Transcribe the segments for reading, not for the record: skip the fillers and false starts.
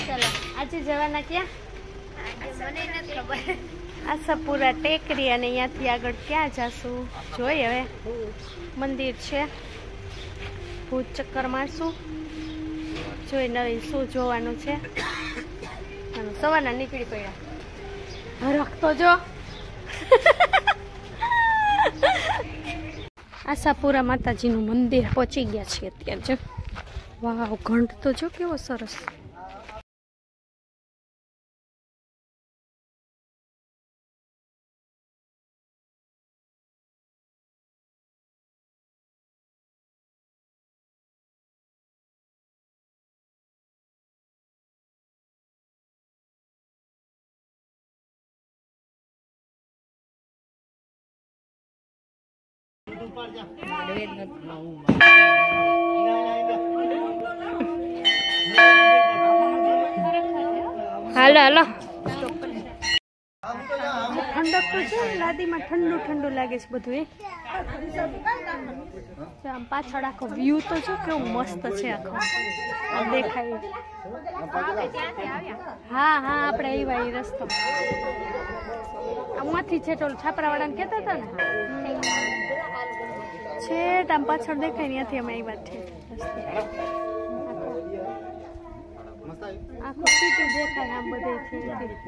चलो आज जवाना क्या મને નથી ખબર આશાપુરા ટેકરી અને અહીંયાથી આગળ ક્યાં જાશું જોઈ હવે મંદિર છે ભૂત ચક્કર મારશું જોઈ નવી શું જોવાનું છે સવારના નીકળી પડ્યા રખતો જો આશાપુરા માતાજીનું મંદિર પહોંચી ગયા છીએ અત્યારે જો વાવ ઘંટ તો જો કેવો સરસ હાલો હાલો ઠંડક તો છે લાદીમાં ઠંડુ ઠંડુ લાગે છે બધું આમ પાછળ આખો વ્યૂ તો જો કેવું મસ્ત છે આખો દેખાય હા હા આપણે આવ્યા એ રસ્તો આમાંથી છે ટોલ છાપરાવાળાને કહેતા હતા ને છેટ આમ પાછળ દેખાય ને ત્યાંથી અમે આવ્યા છે આખું સીટું દેખાય આમ બધે છે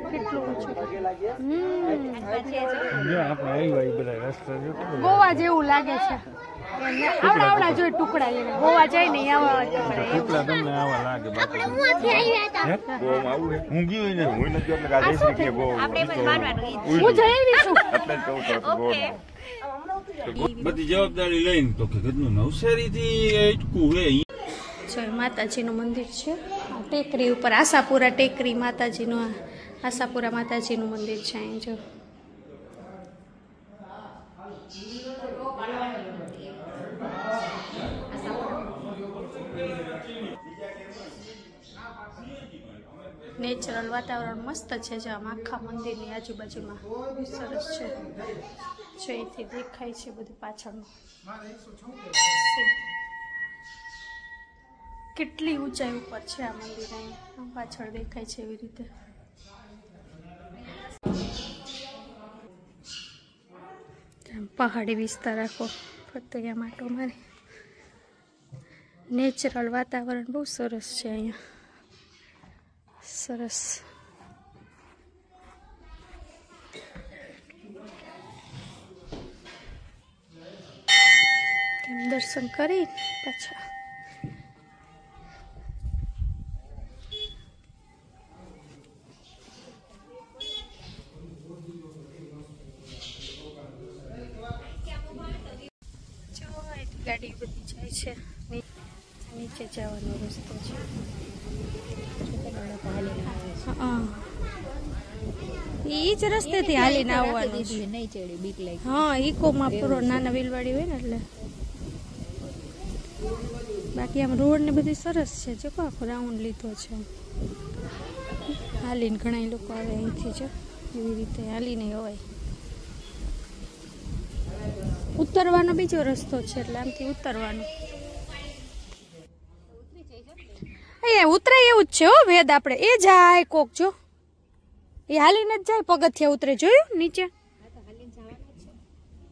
કેટલું ઊંચું ગોવા જેવું લાગે છે આવડા આવડા જોઈ ટુકડા એને ગોવા જાય ને આવા ટુકડા તમને આવા લાગે બાકી ગોવા આવું હું ગયો ને હું નથી એટલે ગાડી શીખી ગોવા આપણે પણ માનવાનું હું જઈ છું એટલે જ કહું છું ગોવા બધી જવાબદારી લઈને તો કે કદનું નવસારી થી એટકું હે જો માતાજીનું મંદિર છે ટેકરી ઉપર આશાપુરા ટેકરી માતાજીનું આશાપુરા માતાજીનું મંદિર છે અહીં જો નેચરલ વાતાવરણ મસ્ત છે જો આમ આખા મંદિરની આજુબાજુમાં સરસ છે જો અહીંથી દેખાય છે બધું પાછળનું કેટલી ઊંચાઈ ઉપર છે આ મંદિર અહીંયા પાછળ દેખાય છે એવી રીતે પહાડી વિસ્તાર આખો ફક્ત અહીંયા માટો મારે નેચરલ વાતાવરણ બહુ સરસ છે અહીંયા સરસ દર્શન કરી પાછા ગાડી બધી જાય છે નીચે જવાનો રસ્તો છે એ જ રસ્તેથી હાલીને આવવાનું હા ઇકોમાં પૂરો નાના વિલવાડી હોય ને એટલે બાકી આમ રોડ ને બધી સરસ છે જો આખો રાઉન્ડ લીધો છે હાલીને ઘણા લોકો આવે અહીંથી જો એવી રીતે હાલીને હોય ઉતરવાનો બીજો રસ્તો છે એટલે આમથી ઉતરવાનો અહીંયા ઉતરાય એવું જ છે હો વેદ આપણે એ જાય કોક જો એ હાલીને જ જાય પગથિયા ઉતરે જોયું નીચે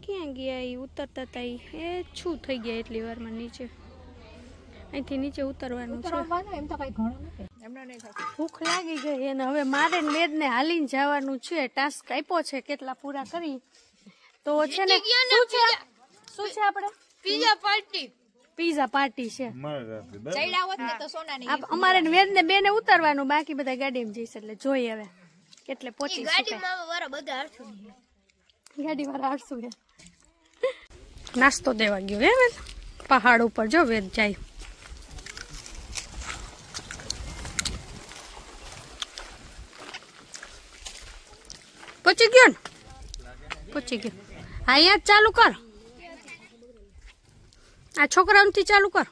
ક્યાં ગયા એ ઉતરતા હતા એ શું થઈ ગયા એટલી વારમાં નીચે અહીંથી નીચે ઉતરવાનું છે ભૂખ લાગી ગઈ એને હવે મારે વેદ ને હાલીને જવાનું છે ટાસ્ક આપ્યો છે કેટલા પૂરા કરી તો છે ને શું છે આપણે પીઝા પાર્ટી છે અમારે વેદ ને બેને ઉતરવાનું બાકી બધા ગાડીમાં જઈશ એટલે જોઈએ હવે કેટલે પહોંચી ગાડી વાળા 800 છે નાસ્તો દેવા ગયો હે પહાડ ઉપર જો વેદ જાય પહોંચી ગયો ને પહોંચી ગયો અહીંયા જ ચાલુ કર આ છોકરાઓથી ચાલુ કર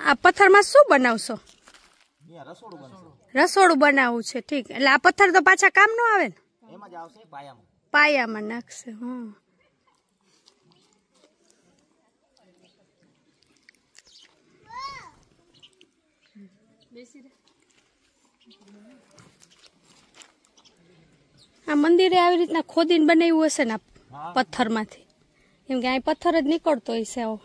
આ પથ્થરમાં શું બનાવશો? રસોડું બનાવવું છે. ઠીક, એટલે આ પથ્થર તો પાછા કામ નો આવે ને? એમાં જ આવશે, પાયામાં નાખશે. હા, આ મંદિરે આવી રીતના ખોદીને બનાવ્યું હશે ને પથ્થરમાંથી, કેમ કે અહીં પથ્થર જ નીકળતો હશે આવો.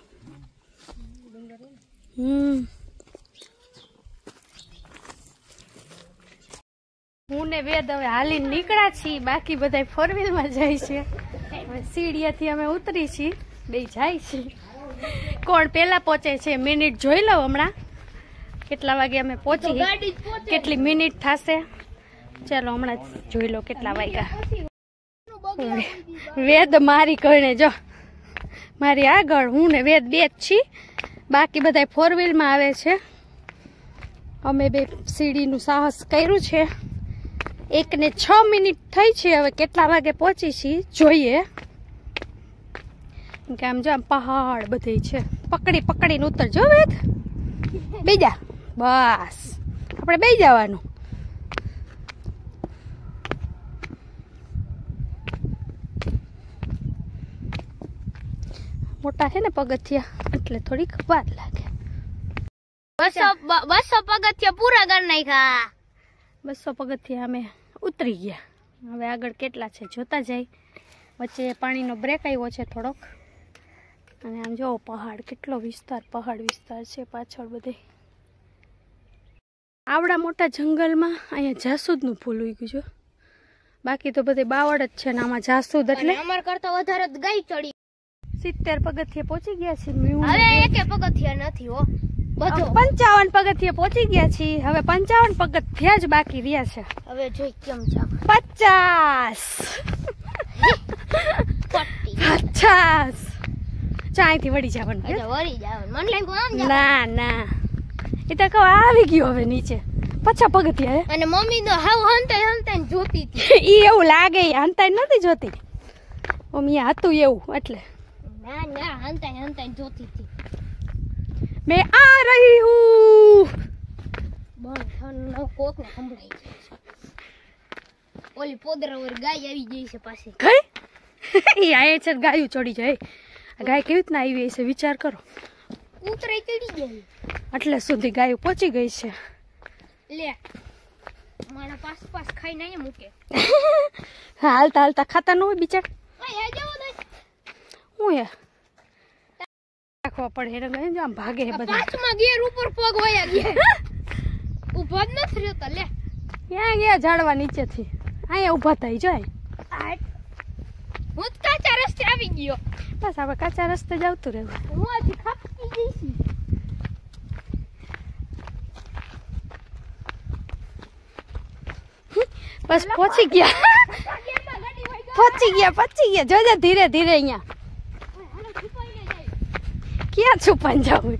હું ને વેદ હવે હાલીને નીકળ્યા છીએ, બાકી બધા 4 વ્હીલમાં જાય છે. હવે સીડીએથી અમે ઉતરી છીએ, બે જાય છે. કોણ પેલા પહોંચે છે મિનિટ જોઈ લો હમણાં, કેટલા વાગે અમે પહોંચી, કેટલી મિનિટ થશે. ચાલો હમણાં જોઈ લો કેટલા વાગ્યા. વેદ મારી કહીને જો મારી આગળ, હું ને વેદ બે જ છીએ, બાકી બધા 4 વ્હીલમાં આવે છે. અમે બે સીડીનું સાહસ કર્યું છે. 1 ને 6 મિનિટ થઈ છે. હવે કેટલા વાગે પહોંચી છીએ જોઈએ. કે આમ જો આમ પહાડ બધે છે, પકડી પકડીને ઉતરજો વેદ. બેજા, બસ આપણે બે જવાનું. મોટા છે ને પગથિયા, એટલે થોડીક વાર લાગે. 200 પગથિયા પૂરા કરી નાખ્યા. 200 પગથિયા અમે ઉતરી ગયા. હવે આગળ કેટલા છે જોતા જાય. વચ્ચે પાણીનો બ્રેક આવ્યો છે થોડોક. અને આમ જો પહાડ, કેટલો વિસ્તાર, પહાડ વિસ્તાર છે પાછળ બધે. આવડા મોટા જંગલમાં અહીંયા જાસૂદનું ફૂલ ઉગ્યું છે, બાકી તો બધે બાવળ જ છે ને આમાં જાસૂદ. એટલે અમાર કરતા વધારે ગાય ચડી. 70 પગથિયા પહોંચી ગયા છે. હવે એકે પગથિયા નથી હો, બધો 55 પગથિયા પહોંચી ગયા છીએ. હવે 55 પગથિયા જ બાકી રહ્યા છે. હવે જોઈ કેમ જાવ. 50 ચાયથી વળી જવાનું. વળી જવાનું મને લાગ્યું આમ જાવ. ના ના, એ તો કહો આવી ગયો હવે નીચે. 50 પગથિયા. અને મમ્મી તો હાવ હંતાઈ હંતાઈ જોતી હતી. ઈ એવું લાગે, હંતાઈ નથી જોતી મમ્મી, હતું એવું એટલે. ના ના, હંતાઈ હંતાઈ જોતી હતી. मैं आ रही हूँ. કોક ને સંભળાઈ જાય છે. ઓલી પોદરા ઓર ગાય આવી ગઈ છે પાસે. ગઈ એ આયે છે, ગાયું ચડી જાય. ગાય કેવી રીતના આવી છે વિચાર કરો. ઉતરાઈ ચડી ગઈ એટલે સુધી ગાયું પહોંચી ગઈ છે. લે મારા પાસ ખાઈને અહીંયા મૂકે. હાલતા હાલતા ખાતા ન હોય બિચાર. હું હે રાખવા પડે એને, આમ ભાગે બધા. પાછમાં ગેર ઉપર પગ વયા ગયા. ઊભા જ નથી રહેતા. લે ક્યાં ગયા ઝાડવા નીચેથી? અહીંયા ઊભા થઈ જાય. હું કાચા રસ્તે આવી ગયો. બસ આપણે કાચા રસ્તે જ આવતું રહેવું. હું આથી ખાપકી ગઈ છું. બસ પહોંચી ગયા. પહોંચી ગયા. જોજે ધીરે ધીરે. અહીંયા ક્યાં છુપાઈ જવું?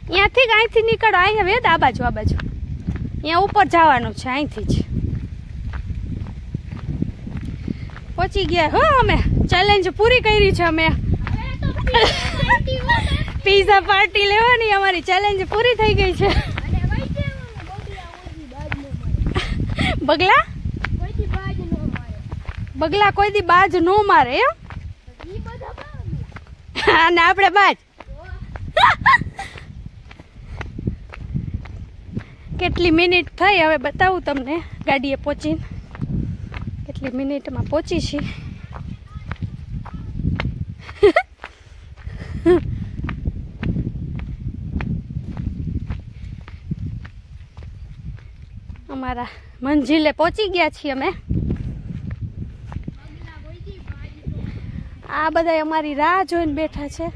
અહીંયાથી અહીંથી નીકળો. અહીંયા વેદ આ બાજુ અહીંયા ઉપર જવાનું છે. અહીંથી જ પહોંચી ગયા હો. અમે ચેલેન્જ પૂરી કરી છે. અમે પીઝા પાર્ટી લેવાની અમારી ચેલેન્જ પૂરી થઈ ગઈ છે. બગલા કોઈ દી બાજ નો મારે એમ. અને આપણે બાજ. કેટલી મિનિટ થઈ હવે બતાવું તમને. ગાડીએ પહોંચીને કેટલી મિનિટમાં પહોંચી છીએ. અમારા મંજિલે પહોંચી ગયા છીએ અમે. આ બધા અમારી રાહ જોઈને બેઠા છે.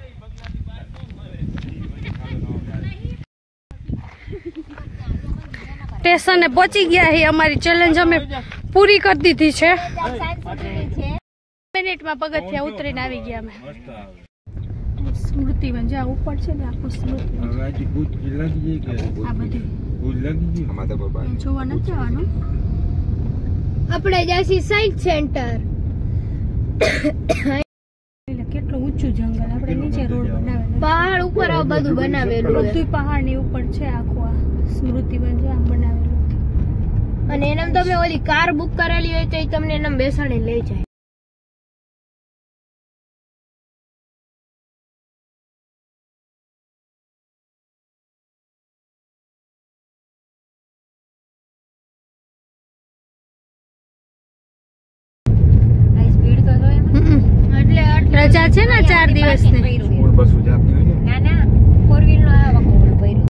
સ્ટેશને પહોંચી ગયા છે. અમારી ચેલેન્જ અમે પૂરી કરી દીધી છે. મિનિટમાં પગથિયા ઉતરીને આવી ગયા અમે. સ્મૃતિમાં જ્યાં ઉપર છે ને આખું સ્મૃતિ. આ બધી જોવા નથી જવાનું. આપણે જઈશું સાયન્સ સેન્ટર. કેટલું ઊંચું જંગલ, આપણે નીચે રોડ બનાવેલો, પહાડ ઉપર આ બધું બનાવેલું છે. બધું પહાડની ઉપર છે આખું આ સ્મૃતિવન જો આમ બનાવેલું. અને એનામ તમે ઓલી કાર બુક કરેલી હોય તો એ તમને એનામ બેસાડી લઈ જાય. રજા છે ને 4 દિવસની. બસો જાતી હોય ને. ના ના 4 વ્હીલ નો આ વખત ભર્યું.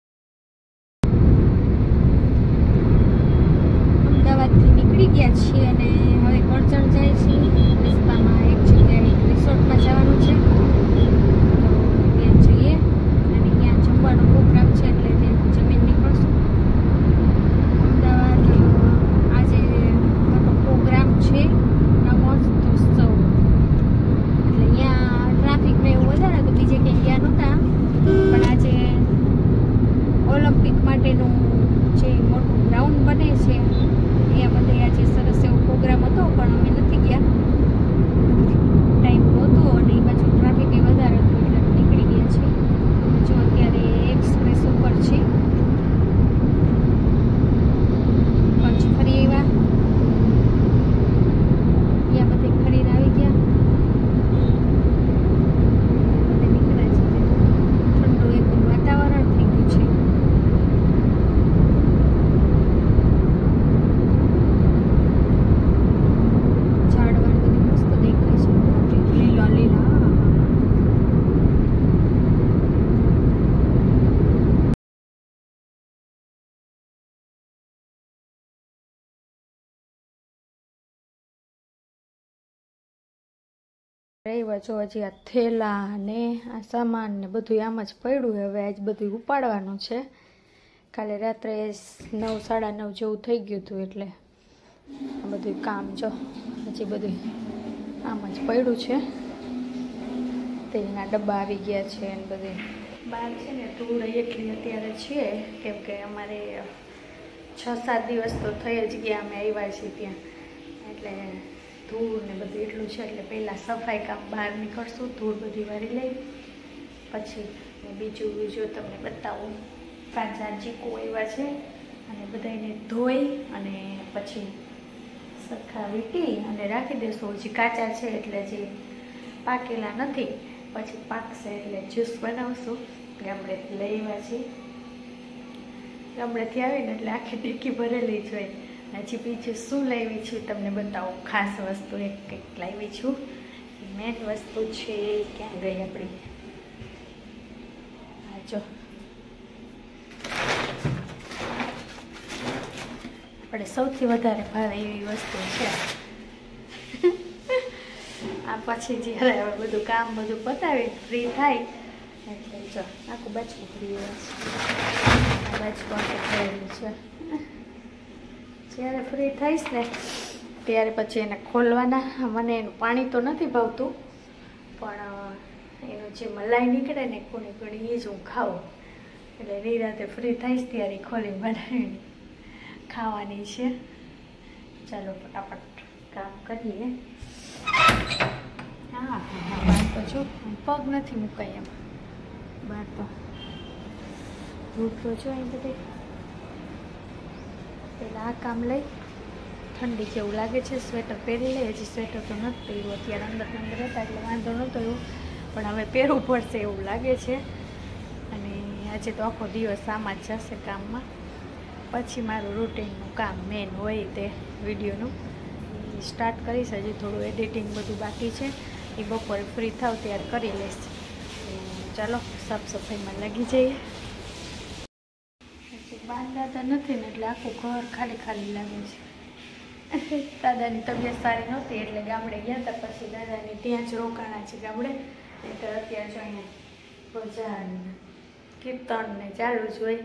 અમદાવાદથી નીકળી ગયા છીએ અને હવે કરજણ જાય છીએ. રસ્તામાં એક જગ્યાએ રિસોર્ટમાં જવાનું છે, ત્યાં જઈએ અને ત્યાં જમવાનો પ્રોગ્રામ છે એટલે ત્યાંથી જમીન નીકળશું. અમદાવાદ આજે મોટો પ્રોગ્રામ છે નમોત્સવ, એટલે અહીંયા ટ્રાફિક ને એવું વધારે તો બીજે ક્યાંય ગયા નહોતા, પણ આજે ઓલિમ્પિક માટેનું જે મોટું ગ્રાઉન્ડ બને છે અહીંયા બધે આજે સરસ એવો પ્રોગ્રામ હતો, પણ અમે નથી ગયા, ટાઈમ નહોતો અને એ બાજુ ટ્રાફિક એ વધારે હતું એટલે નીકળી ગયા છે. જો અત્યારે એક્સપ્રેસ ઉપર છે, કચ્છ ફરી આવ્યા, અહીંયા બધે ફરીને આવી ગયા. બધે નીકળ્યા છે, ઠંડુ એકદમ વાતાવરણ થઈ ગયું છે. ઝાડવાં બધી મસ્ત દેખાય છે, લીલા લીલા. રહેવા જો હજી આ થેલા ને આ સામાન ને બધું આમ જ પડ્યું. હવે આજ બધું ઉપાડવાનું છે. કાલે રાત્રે 9 સાડા 9 જેવું થઈ ગયું હતું એટલે આ બધું કામ જો હજી બધું આમ જ પડ્યું છે. તેલના ડબ્બા આવી ગયા છે અને બધું બહાર છે ને ધૂળ એટલી અત્યારે છે કેમ કે અમારે 6-7 દિવસ તો થઈ જ ગયા અમે આવ્યા છીએ ત્યાં, એટલે ધૂળ ને બધું એટલું છે એટલે પહેલાં સફાઈ કામ બહાર નીકળશું, ધૂળ બધી વાળી લઈ પછી બીજું જો તમને બતાવું. કાચા ચીકુ આવ્યા છે અને બધાને ધોઈ અને પછી સરખા વીટી અને રાખી દેશું. હજી કાચા છે એટલે હજી પાકેલા નથી, પછી પાકશે એટલે જ્યુસ બનાવશું. ગામડેથી લઈ આવ્યા છીએ, ગામડેથી આવીને એટલે આખી ડેકી ભરેલી જ હોય. હજી બીજું શું લાવી છું તમને બતાવું. ખાસ વસ્તુ એક કંઈક લાવી છું. મેન વસ્તુ છે ક્યાં ગઈ આપણી, હા જો આપણે સૌથી વધારે ભાવે એવી વસ્તુ છે આ. પછી જ્યારે હવે બધું કામ બધું પતાવી ફ્રી થાય એટલે જો આખું બાજુ ફ્રી છે, બાજુ આખું થયેલું છે. જ્યારે ફ્રી થઈશ ને ત્યારે પછી એને ખોલવાના. મને એનું પાણી તો નથી ભાવતું, પણ એનું જે મલાઈ નીકળે ને કોની ઘણી એ જ હું ખાઉં, એટલે નિરાતે ફ્રી થઈશ ત્યારે ખોલી બનાવીને ખાવાની છે. ચાલો ફટાફટ કામ કરીએ. હા બહાર તો જો પગ નથી મુકાય એમ, બહાર તો ધૂળ તો જો અહીં બધે. પહેલાં આ કામ લઈ, ઠંડી જેવું લાગે છે, સ્વેટર પહેરી લઈએ. હજી સ્વેટર તો નથી પહેર્યું, અત્યારે અંદર હતા એટલે વાંધો નહોતો એવું, પણ હવે પહેરવું પડશે એવું લાગે છે. અને આજે તો આખો દિવસ આમાં જ જશે કામમાં. પછી મારું રૂટીનનું કામ મેન હોય તે વિડીયોનું સ્ટાર્ટ કરીશ. હજી થોડું એડિટિંગ બધું બાકી છે, એ બપોરે ફ્રી થાવ ત્યારે કરી લઈશ. ચાલો સાફ સફાઈમાં લાગી જઈએ. બાંધાતા નથી ને એટલે આખું ઘર ખાલી ખાલી લાગે છે. દાદાની તબિયત સારી નહોતી એટલે ગામડે ગયા હતા, પછી દાદાની ત્યાં જ રોકાણા છે ગામડે. એટલે અત્યારે જો અહીંયા ભજન કીર્તન ને ચાલુ જ હોય,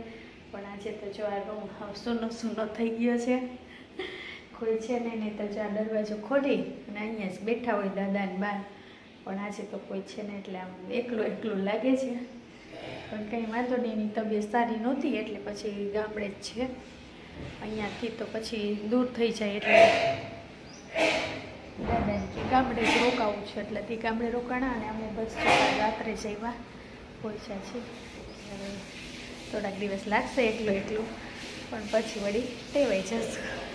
પણ આજે તો જો આ રૂમ સૂનો સૂનો થઈ ગયો છે, કોઈ છે નહીં તો જો આ દરવાજો ખોલી અને અહીંયા જ બેઠા હોય દાદાની બહાર, પણ આજે તો કોઈ છે ને એટલે આમ એકલું એકલું લાગે છે. પણ કંઈ વાંધો નહીં, એની તબિયત સારી નહોતી એટલે પછી ગામડે જ છે. અહીંયાથી તો પછી દૂર થઈ જાય એટલે દાદા કે ગામડે જ રોકાવું છે એટલે તે ગામડે રોકાણા અને અમે બસ રાત્રે જઈવા પહોંચ્યા છીએ. હવે થોડાક દિવસ લાગશે એકલું પણ પછી વળી ટેવાઈ જશે.